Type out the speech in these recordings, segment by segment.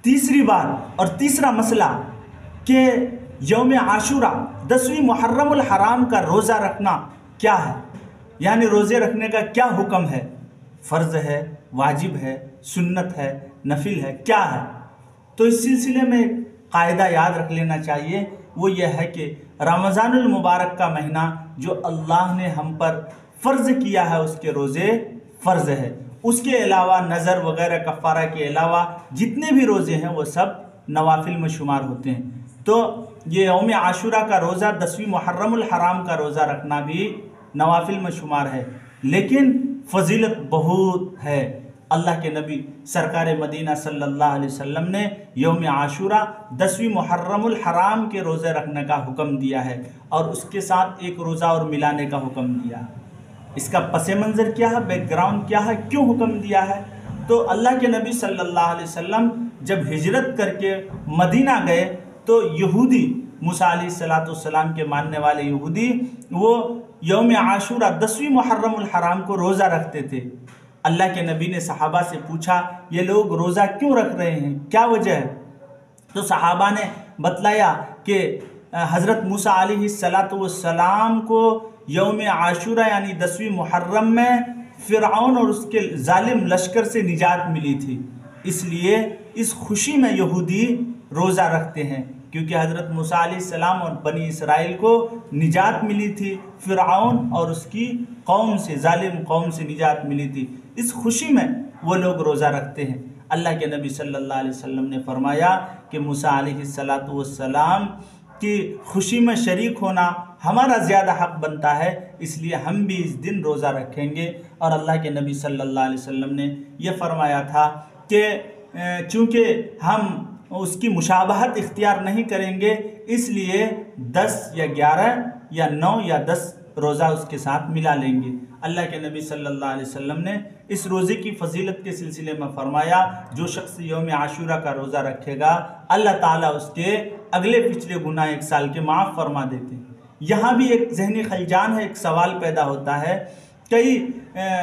तीसरी बात और तीसरा मसला कि यौम आशूरा 10वीं मुहर्रमुल हराम का रोज़ा रखना क्या है, यानी रोज़े रखने का क्या हुक्म है, फ़र्ज़ है, वाजिब है, सुन्नत है, नफिल है, क्या है। तो इस सिलसिले में एक कायदा याद रख लेना चाहिए, वो ये है कि रमज़ानुल मुबारक का महीना जो अल्लाह ने हम पर फ़र्ज़ किया है उसके रोज़े फ़र्ज़ है। उसके अलावा नज़र वगैरह कफ़ारा के अलावा जितने भी रोज़े हैं वो सब नवाफिल में शुमार होते हैं। तो ये यौम आशूरा का रोज़ा 10वीं मुहर्रमुल हराम का रोज़ा रखना भी नवाफिल में शुमार है, लेकिन फ़जीलत बहुत है। अल्लाह के नबी सरकार मदीना सल्लल्लाहु अलैहि वसल्लम ने यौम आशूरा 10वीं मुहर्रमुल हराम के रोज़े रखने का हुक्म दिया है और उसके साथ एक रोज़ा और मिलाने का हुक्म दिया है। इसका पस मंज़र क्या है, बैकग्राउंड क्या है, क्यों हुक्म दिया है? तो अल्लाह के नबी सल्लल्लाहु अलैहि वसल्लम जब हिजरत करके मदीना गए तो यहूदी मूसा अलैहिस्सलाम के मानने वाले यहूदी वो यौम आशूरा 10वीं मुहर्रमुल हराम को रोज़ा रखते थे। अल्लाह के नबी ने सहाबा से पूछा ये लोग रोज़ा क्यों रख रहे हैं, क्या वजह है? तो सहाबा ने बतलाया कि हज़रत मूसा अलैहिस्सलाम को यौम आशूरा यानी 10वीं मुहर्रम में फ़िरऔन और उसके जालिम लश्कर से निजात मिली थी, इसलिए इस खुशी में यहूदी रोज़ा रखते हैं, क्योंकि हज़रत मूसा अलैहिस्सलाम और बनी इसराइल को निजात मिली थी, फ़िरऔन और उसकी कौम से, जालिम कौम से निजात मिली थी। इस खुशी में वो लोग रोज़ा रखते हैं। अल्लाह के नबी सल्लल्लाहु अलैहि वसल्लम ने फरमाया कि मूसा अलैहिस्सलाम की खुशी में शरीक होना हमारा ज़्यादा हक़ बनता है, इसलिए हम भी इस दिन रोज़ा रखेंगे। और अल्लाह के नबी सल्लल्लाहु अलैहि वसल्लम ने यह फरमाया था कि चूँकि हम उसकी मुशाबहत इख्तियार नहीं करेंगे, इसलिए 10 या 11 या 9 या 10 रोज़ा उसके साथ मिला लेंगे। अल्लाह के नबी सल्लल्लाहु अलैहि वसल्लम ने इस रोज़े की फ़जीलत के सिलसिले में फरमाया जो शख्स यौम आशूरा का रोज़ा रखेगा अल्लाह ताला उसके अगले पिछले गुनाह 1 साल के माफ़ फरमा देते हैं। यहाँ भी एक ज़हनी खलजान है, एक सवाल पैदा होता है, कई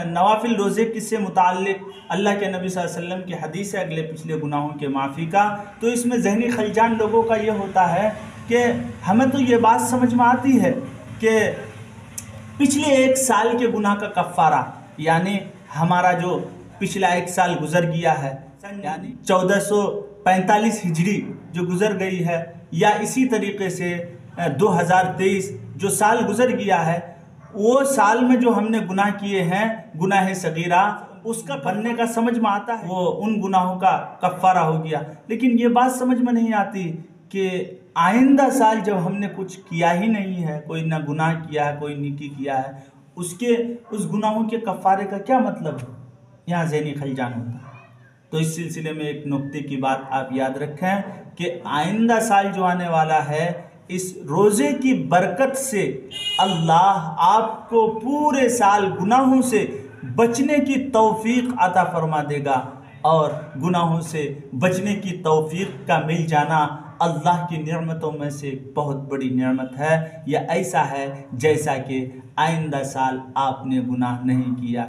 नवाफिल रोज़े किससे मुताल्लिक़ अल्लाह के नबी सल्लल्लाहु अलैहि वसल्लम की हदीस है अगले पिछले गुनाहों के माफ़ी का। तो इसमें ज़हनी खलजान लोगों का ये होता है कि हमें तो ये बात समझ में आती है कि पिछले 1 साल के गुनाह का कफ़ारा, यानी हमारा जो पिछला 1 साल गुज़र गया है, यानी 1445 हिजरी जो गुज़र गई है, या इसी तरीक़े से 2023 जो साल गुज़र गया है, वो साल में जो हमने गुनाह किए हैं गुनाह सगीरा, उसका भरने का समझ में आता है, वो उन गुनाहों का कफ़ारा हो गया। लेकिन ये बात समझ में नहीं आती कि आइंदा साल जब हमने कुछ किया ही नहीं है, कोई ना गुनाह किया है, कोई नेकी किया है, उसके उस गुनाहों के कफ़ारे का क्या मतलब है? यहाँ ज़हनी खलजान होता है। तो इस सिलसिले में एक नुक्ते की बात आप याद रखें कि आइंदा साल जो आने वाला है, इस रोज़े की बरकत से अल्लाह आपको पूरे साल गुनाहों से बचने की तौफीक अता फरमा देगा, और गुनाहों से बचने की तौफीक का मिल जाना अल्लाह की नेमतों में से बहुत बड़ी नेमत है। यह ऐसा है जैसा कि आइंदा साल आपने गुनाह नहीं किया।